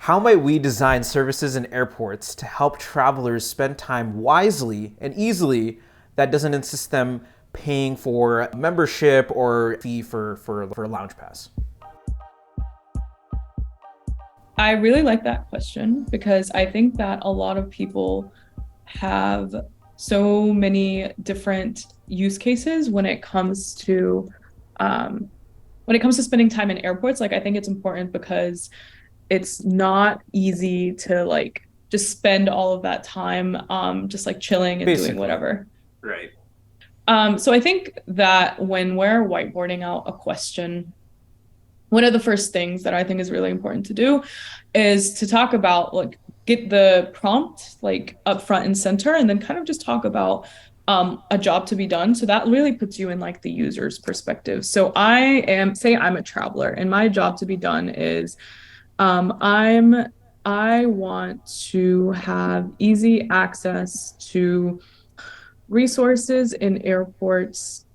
How might we design services in airports to help travelers spend time wisely and easily that doesn't insist them paying for membership or fee for a lounge pass? I really like that question because I think that a lot of people have so many different use cases um, when it comes to spending time in airports. Like I think it's important because it's not easy to like just spend all of that time just like chilling and doing Basically. whatever. Right. So I think that when we're whiteboarding out a question, one of the first things that I think is really important to do is to talk about like get the prompt like up front and center and then kind of just talk about a job to be done. So that really puts you in like the user's perspective. So I'm a traveler and my job to be done is um, I'm I want to have easy access to resources in airports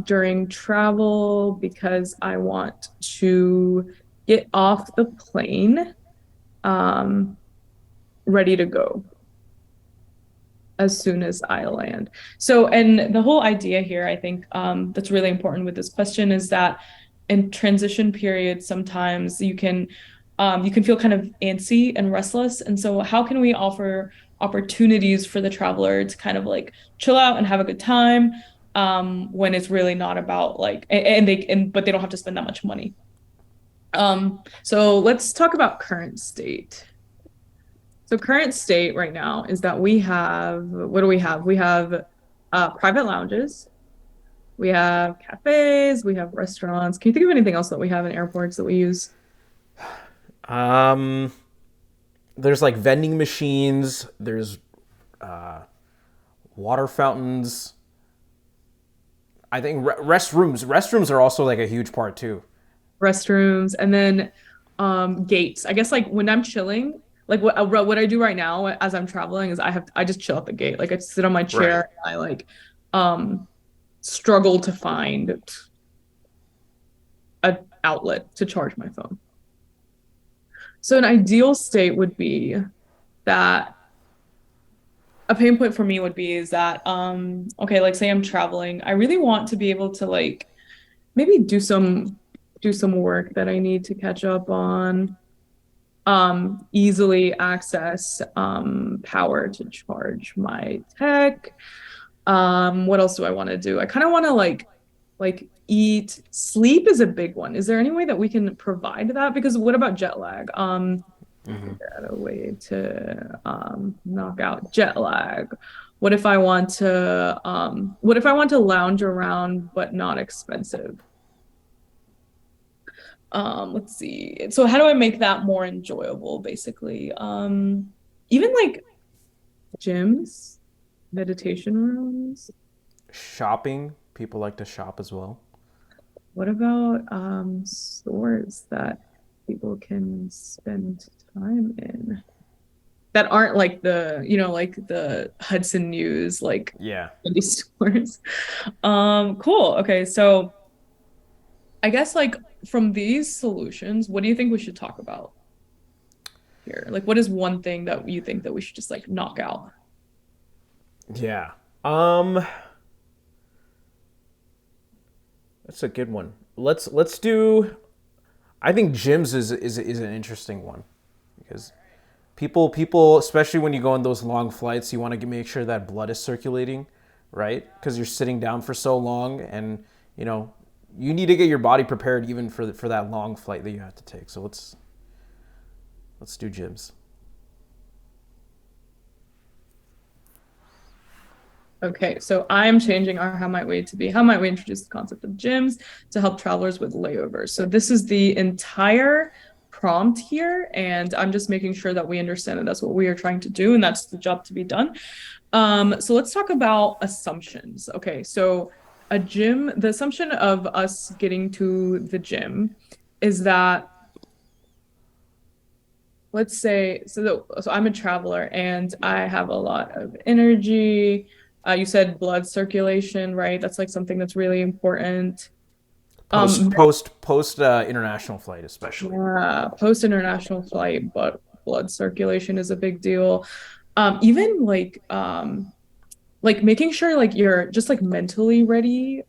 during travel because I want to get off the plane um, ready to go as soon as I land. So, and the whole idea here, I think, that's really important with this question is that in transition periods, sometimes you can feel kind of antsy and restless. And so, how can we offer opportunities for the traveler to kind of like chill out and have a good time when it's really not about like, but they don't have to spend that much money. So let's talk about current state. So current state right now is that we have, what do we have? We have private lounges, we have cafes, we have restaurants. Can you think of anything else that we have in airports that we use? Um, there's like vending machines. There's water fountains. I think restrooms are also like a huge part too. Restrooms, and then gates. I guess like when I'm chilling, like what I do right now as I'm traveling is I just chill at the gate. Like I sit on my Right. chair and I like um struggle to find a outlet to charge my phone. So an ideal state would be that a pain point for me would be is that okay, like say I'm traveling, I really want to be able to like maybe do some work that I need to catch up on, easily access power to charge my tech. What else do I want to do? I kind of want to like eat. Sleep is a big one. Is there any way that we can provide that? Because what about jet lag? Hmm. A way to knock out jet lag. What if I want to lounge around but not expensive? Let's see. So how do I make that more enjoyable, basically? Even like gyms, meditation rooms. Shopping. People like to shop as well. What about stores that people can spend time in that aren't like like the Hudson News, like Yeah. candy stores? Cool. Okay, so I guess like from these solutions, what do you think we should talk about here? Like, what is one thing that you think that we should just like knock out? Yeah. Um, that's a good one. Let's do. I think gyms is an interesting one because people especially when you go on those long flights, you want to make sure that blood is circulating, right? Because you're sitting down for so long, and you know you need to get your body prepared even for that long flight that you have to take. So let's do gyms. Okay, so I'm changing our how might we to be how might we introduce the concept of gyms to help travelers with layovers. So this is the entire prompt here, and I'm just making sure that we understand that that's what we are trying to do, and that's the job to be done. So let's talk about assumptions. Okay, so the assumption of us getting to the gym is that let's say so I'm a traveler and I have a lot of energy. You said blood circulation, right? That's like something that's really important. Um, Post international flight especially. yeah, post-international flight, but blood circulation is a big deal. Even like making sure like you're just like mentally ready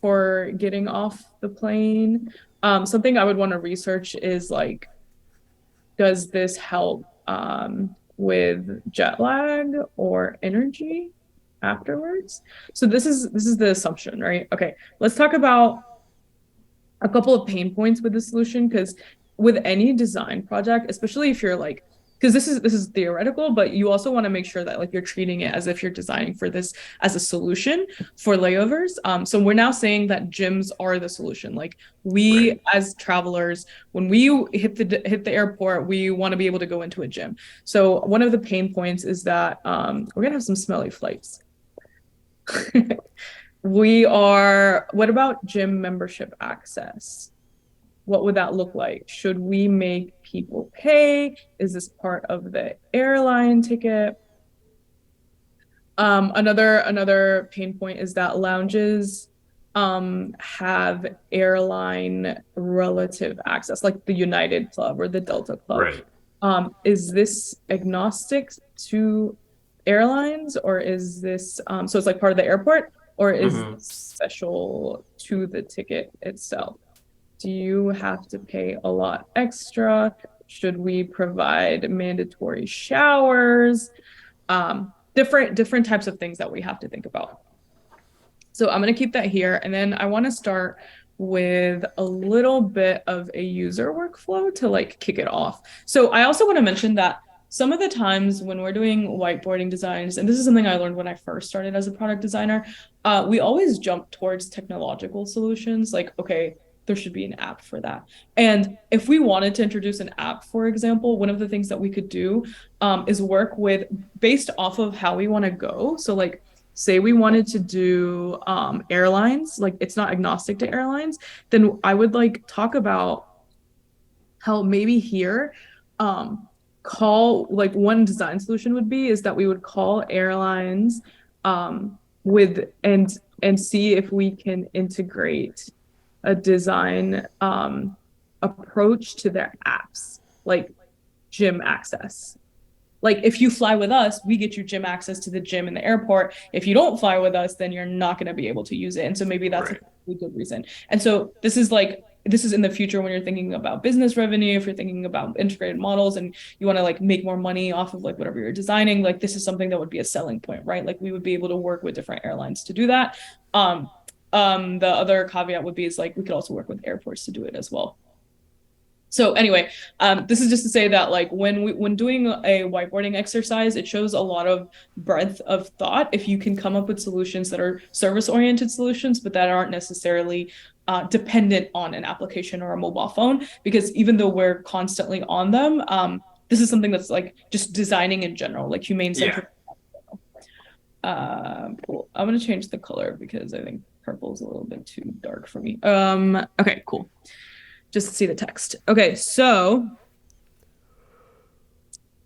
for getting off the plane. Something I would want to research is like, does this help with jet lag or energy afterwards? So this is the assumption, right? Okay, let's talk about a couple of pain points with the solution because with any design project, especially if you're like because this is theoretical, but you also want to make sure that like you're treating it as if you're designing for this as a solution for layovers. So we're now saying that gyms are the solution. Like Right. we as travelers, when we hit the airport, we want to be able to go into a gym. So one of the pain points is that we're gonna have some smelly flights. What about gym membership access? What would that look like? Should we make people pay? Is this part of the airline ticket? Another pain point is that lounges have airline relative access, like the United Club or the Delta Club. Right. Is this agnostic to airlines, or is this so it's like part of the airport, or is Hmm. this special to the ticket itself? Do you have to pay a lot extra? Should we provide mandatory showers? Different types of things that we have to think about. So I'm going to keep that here. And then I want to start with a little bit of a user workflow to like kick it off. So I also want to mention that some of the times when we're doing whiteboarding designs, and this is something I learned when I first started as a product designer, we always jump towards technological solutions. Like, okay, there should be an app for that. And if we wanted to introduce an app, for example, one of the things that we could do is work with based off of how we want to go. So like say we wanted to do airlines, like it's not agnostic to airlines, then I would like talk about how maybe here call like one design solution would be is that we would call airlines with and see if we can integrate a design approach to their apps, like gym access. Like if you fly with us, we get you gym access to the gym in the airport. If you don't fly with us, then you're not going to be able to use it. And so maybe that's a Right. really good reason. And so this is in the future when you're thinking about business revenue, if you're thinking about integrated models and you want to like make more money off of like whatever you're designing, like this is something that would be a selling point, right? Like we would be able to work with different airlines to do that. The other caveat would be is like we could also work with airports to do it as well. So anyway, this is just to say that like when doing a whiteboarding exercise, it shows a lot of breadth of thought if you can come up with solutions that are service-oriented solutions, but that aren't necessarily dependent on an application or a mobile phone. Because even though we're constantly on them, this is something that's like just designing in general, like humane Yeah. centric. Cool. I'm gonna change the color because I think purple is a little bit too dark for me. Okay, cool. Just to see the text. Okay, so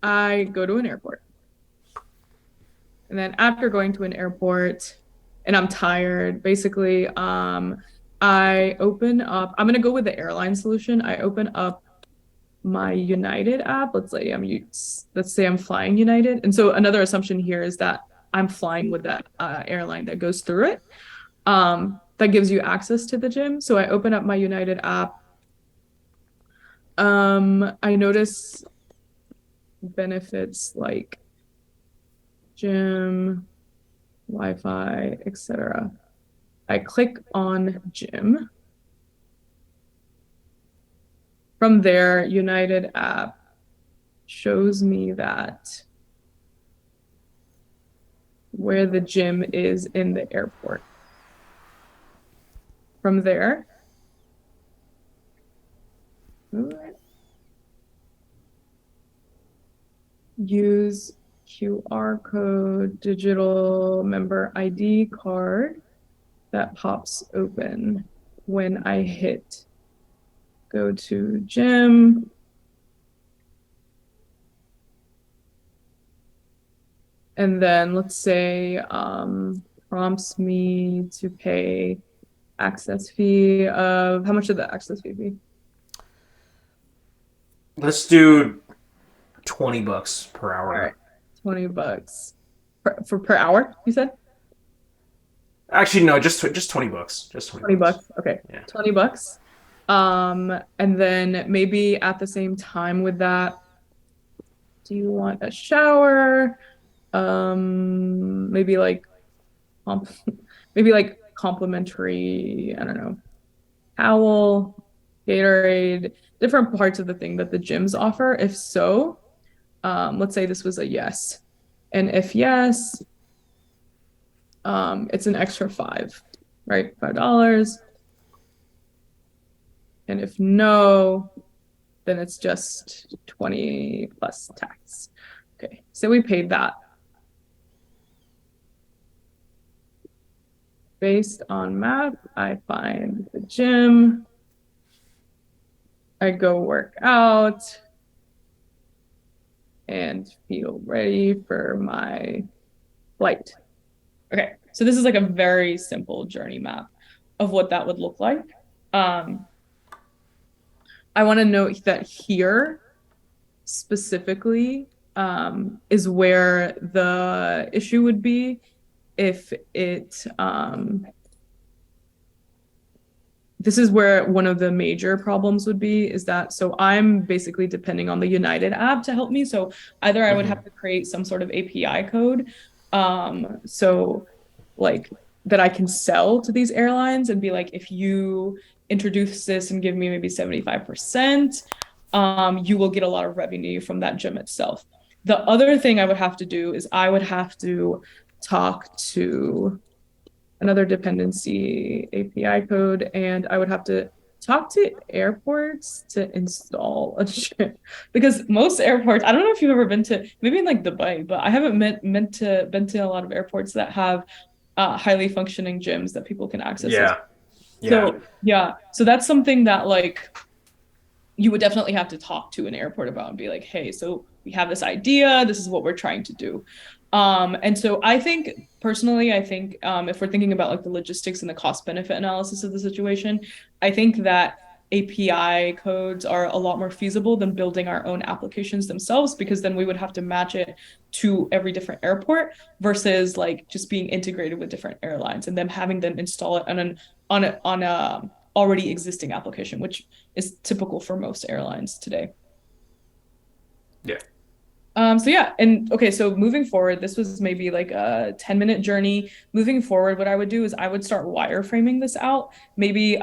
I go to an airport. And then after going to an airport and I'm tired, basically, I open up, I'm gonna go with the airline solution. I open up my United app. Let's say I'm flying United. And so another assumption here is that I'm flying with that airline that goes through it. That gives you access to the gym. So I open up my United app. I notice benefits like gym, Wi-Fi, etc. I click on gym. From there, United app shows me that where the gym is in the airport. From there, use QR code, digital member ID card that pops open when I hit go to gym. And then let's say prompts me to pay Access fee of how much would the access fee be? Let's do $20 per All right, hour. $20 per hour, you said? Actually, no, just $20. Just 20 20 bucks. bucks. Okay. Yeah. 20 bucks. And then maybe at the same time with that, do you want a shower? Maybe like comp maybe like complimentary, I don't know, towel, Gatorade, different parts of the thing that the gyms offer. If so, let's say this was a yes. And if yes, it's an extra five, right? $5. And if no, then it's just 20 plus tax. Okay, so we paid that. Based on map, I find the gym. I go work out and feel ready for my flight. Okay, so this is like a very simple journey map of what that would look like. Um, I want to note that here specifically is where the issue would be if it this is where one of the major problems would be is that so I'm basically depending on the United app to help me. So either I would Mm-hmm. have to create some sort of API code, so like that I can sell to these airlines and be like, if you introduce this and give me maybe 75%, you will get a lot of revenue from that gym itself. The other thing I would have to do is I would have to talk to another dependency API code, and I would have to talk to airports to install a chip because most airports, I don't know if you've ever been to maybe in like Dubai, but I haven't meant to been to a lot of airports that have highly functioning gyms that people can access as. Yeah. Yeah. So yeah, so that's something that like you would definitely have to talk to an airport about and be like, hey, so we have this idea, this is what we're trying to do. And so I think personally, I think if we're thinking about like the logistics and the cost benefit analysis of the situation, I think that API codes are a lot more feasible than building our own applications themselves because then we would have to match it to every different airport versus like just being integrated with different airlines and then having them install it on a already existing application, which is typical for most airlines today. Yeah. So yeah, and okay, so moving forward, this was maybe like a 10-minute journey. Moving forward, what I would do is I would start wireframing this out, maybe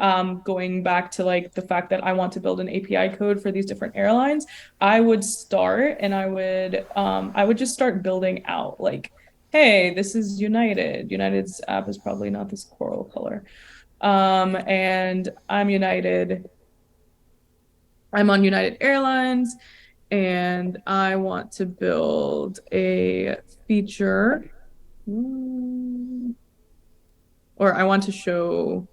going back to like the fact that I want to build an API code for these different airlines. I would start and I would just start building out like, hey, this is United. United's app is probably not this coral color. And I'm United. I'm on United Airlines and I want to build a feature or I want to show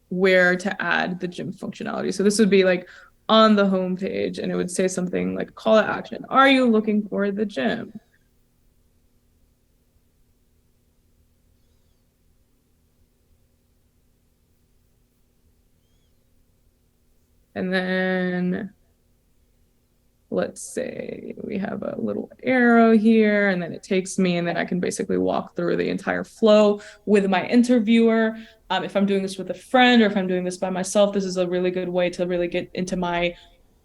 where to add the gym functionality. So this would be like on the home page and it would say something like call to action. Are you looking for the gym? And then let's say we have a little arrow here and then it takes me and then I can basically walk through the entire flow with my interviewer. If I'm doing this with a friend or if I'm doing this by myself, this is a really good way to really get into my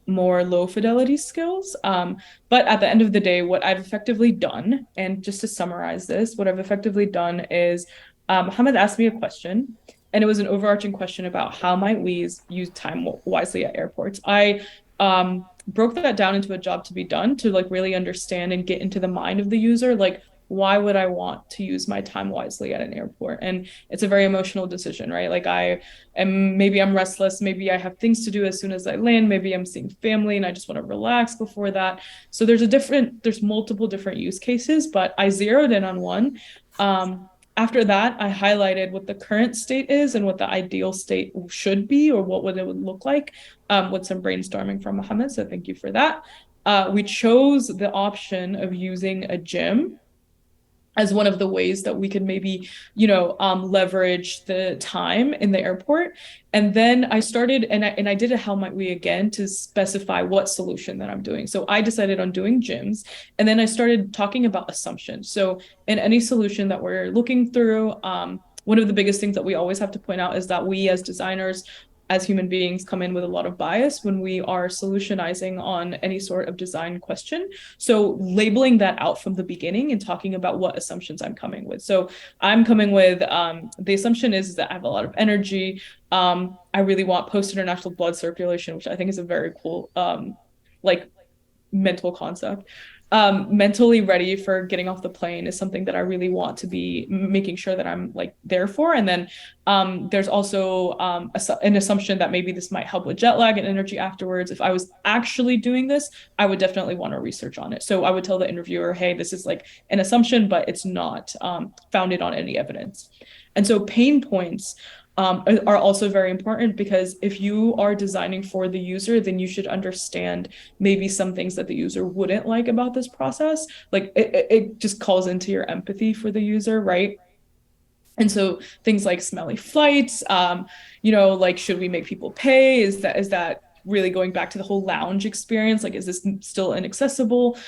more low fidelity skills. But at the end of the day, what I've effectively done, and just to summarize this, what I've effectively done is Mohammed asked me a question, and it was an overarching question about how might we use time wisely at airports. I broke that down into a job to be done to like really understand and get into the mind of the user, like why would I want to use my time wisely at an airport? And it's a very emotional decision, right? Like maybe I'm restless, maybe I have things to do as soon as I land, maybe I'm seeing family and I just want to relax before that. So there's multiple different use cases, but I zeroed in on one. After that, I highlighted what the current state is and what the ideal state should be or what would it would look like with some brainstorming from Mohammed. So thank you for that. We chose the option of using a gym as one of the ways that we could maybe, leverage the time in the airport. And then I started, and I did a how might we again to specify what solution that I'm doing. So I decided on doing gyms, and then I started talking about assumptions. So in any solution that we're looking through, one of the biggest things that we always have to point out is that we as designers, as human beings, come in with a lot of bias when we are solutionizing on any sort of design question. So labeling that out from the beginning and talking about what assumptions I'm coming with. So I'm coming with the assumption is that I have a lot of energy. I really want post-international blood circulation, which I think is a very cool like mental concept. Mentally ready for getting off the plane is something that I really want to be making sure that I'm like there for. And then there's also an assumption that maybe this might help with jet lag and energy afterwards. If I was actually doing this, I would definitely want to research on it. So I would tell the interviewer, hey, this is like an assumption, but it's not founded on any evidence. And so pain points are also very important, because if you are designing for the user, then you should understand maybe some things that the user wouldn't like about this process. Like it just calls into your empathy for the user, right? And so things like smelly flights, like should we make people pay? Is that really going back to the whole lounge experience? Like, is this still inaccessible?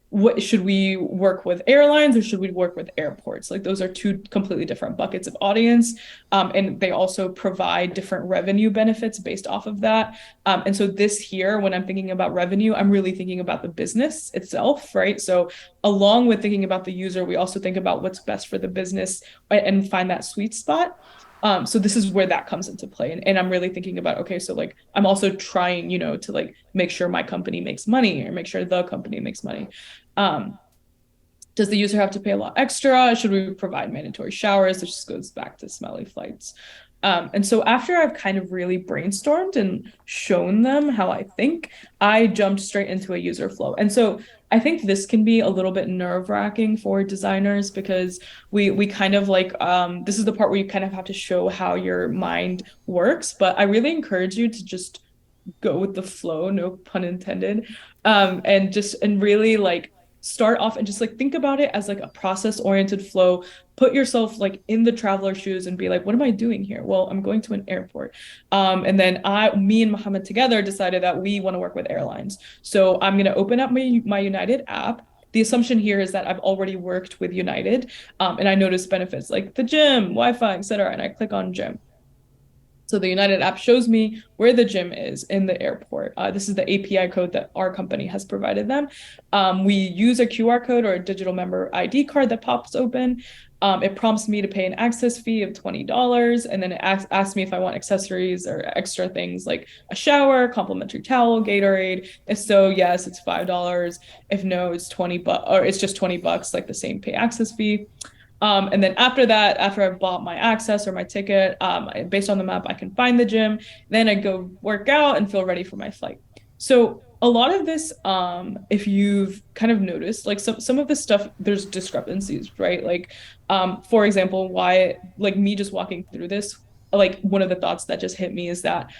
What should we work with airlines or should we work with airports? Like those are two completely different buckets of audience, and they also provide different revenue benefits based off of that. And so this here, when I'm thinking about revenue, I'm really thinking about the business itself, right? So along with thinking about the user, we also think about what's best for the business and find that sweet spot. So this is where that comes into play. And I'm really thinking about, okay, so like I'm also trying, to like make sure my company makes money or make sure the company makes money. Um, does the user have to pay a lot extra? Should we provide mandatory showers? This just goes back to smelly flights. And so after I've kind of really brainstormed and shown them how I think, I jumped straight into a user flow. And so I think this can be a little bit nerve-wracking for designers, because we kind of like this is the part where you kind of have to show how your mind works. But I really encourage you to just go with the flow, no pun intended, and really like start off and just like think about it as like a process oriented flow. Put yourself like in the traveler shoes and be like, what am I doing here? Well, I'm going to an airport. And then me and Mohammed together decided that we want to work with airlines. So I'm going to open up my United app. The assumption here is that I've already worked with United, and I notice benefits like the gym, Wi-Fi, etc. And I click on gym. So the United app shows me where the gym is in the airport. This is the API code that our company has provided them. We use a QR code or a digital member ID card that pops open. It prompts me to pay an access fee of $20. And then it asks me if I want accessories or extra things like a shower, complimentary towel, Gatorade. If so, yes, it's $5. If no, it's 20 bucks, or it's just 20 bucks, like the same pay access fee. And then after that, after I've bought my access or my ticket, based on the map, I can find the gym. Then I go work out and feel ready for my flight. So a lot of this, if you've kind of noticed, like some of this stuff, there's discrepancies, right? Like, for example, why like me just walking through this, like one of the thoughts that just hit me is that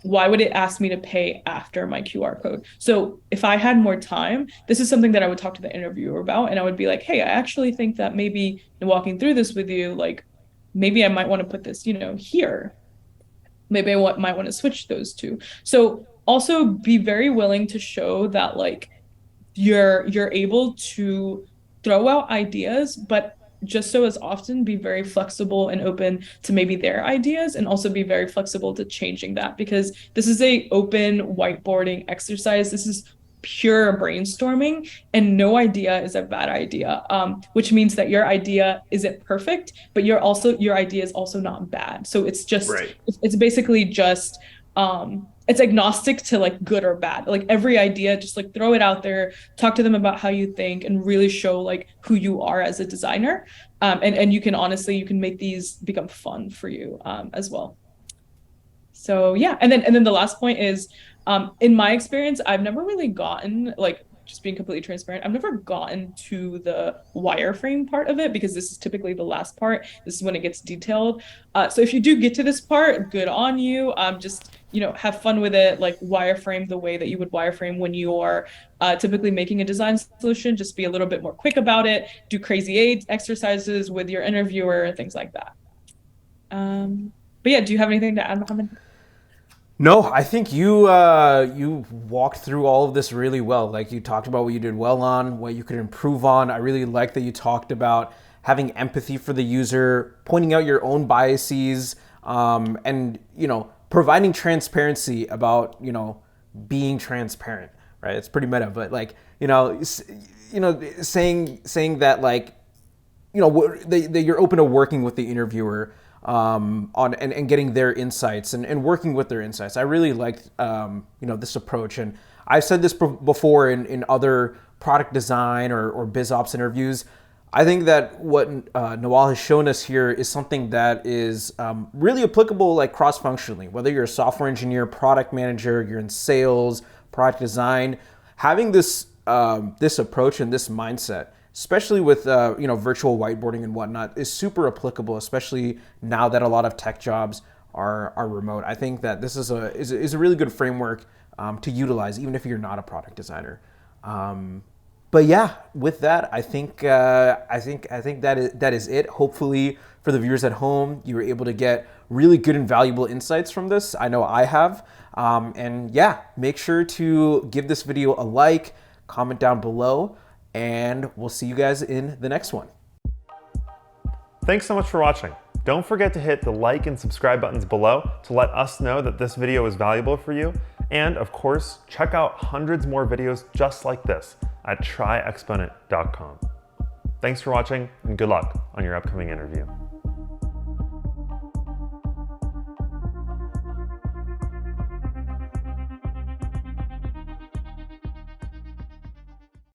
why would it ask me to pay after my QR code? So if I had more time, this is something that I would talk to the interviewer about, and I would be like, hey, I actually think that maybe in walking through this with you, like maybe I might want to put this, here. Maybe might want to switch those two. So also be very willing to show that like you're able to throw out ideas, but just so as often be very flexible and open to maybe their ideas, and also be very flexible to changing that, because this is a open whiteboarding exercise. This is pure brainstorming, and no idea is a bad idea, which means that your idea isn't perfect, but your idea is also not bad. So it's just Right. it's basically just it's agnostic to like good or bad. Like every idea, just like throw it out there, talk to them about how you think, and really show like who you are as a designer. And you can honestly, you can make these become fun for you as well. So yeah, and then the last point is, in my experience, I've never really gotten like, just being completely transparent, I've never gotten to the wireframe part of it, because this is typically the last part. This is when it gets detailed. So if you do get to this part, good on you. Just have fun with it, like wireframe the way that you would wireframe when you're typically making a design solution. Just be a little bit more quick about it. Do crazy aid exercises with your interviewer, things like that. But yeah, do you have anything to add, Mohammed? No, I think you walked through all of this really well. Like you talked about what you did well on, what you could improve on. I really like that you talked about having empathy for the user, pointing out your own biases, and providing transparency about being transparent. Right? It's pretty meta, but like saying that like you're open to working with the interviewer on and getting their insights and working with their insights. I really liked this approach, and I've said this before in other product design or biz ops interviews. I think that what Nawal has shown us here is something that is really applicable, like cross-functionally. Whether you're a software engineer, product manager, you're in sales, product design, having this this approach and this mindset, especially with virtual whiteboarding and whatnot, is super applicable, especially now that a lot of tech jobs are remote. I think that this is a really good framework to utilize, even if you're not a product designer. But yeah, with that, I think that is it. Hopefully, for the viewers at home, you were able to get really good and valuable insights from this. I know I have. And yeah, make sure to give this video a like, comment down below, and we'll see you guys in the next one. Thanks so much for watching. Don't forget to hit the like and subscribe buttons below to let us know that this video is valuable for you. And of course, check out hundreds more videos just like this at tryexponent.com. Thanks for watching and good luck on your upcoming interview.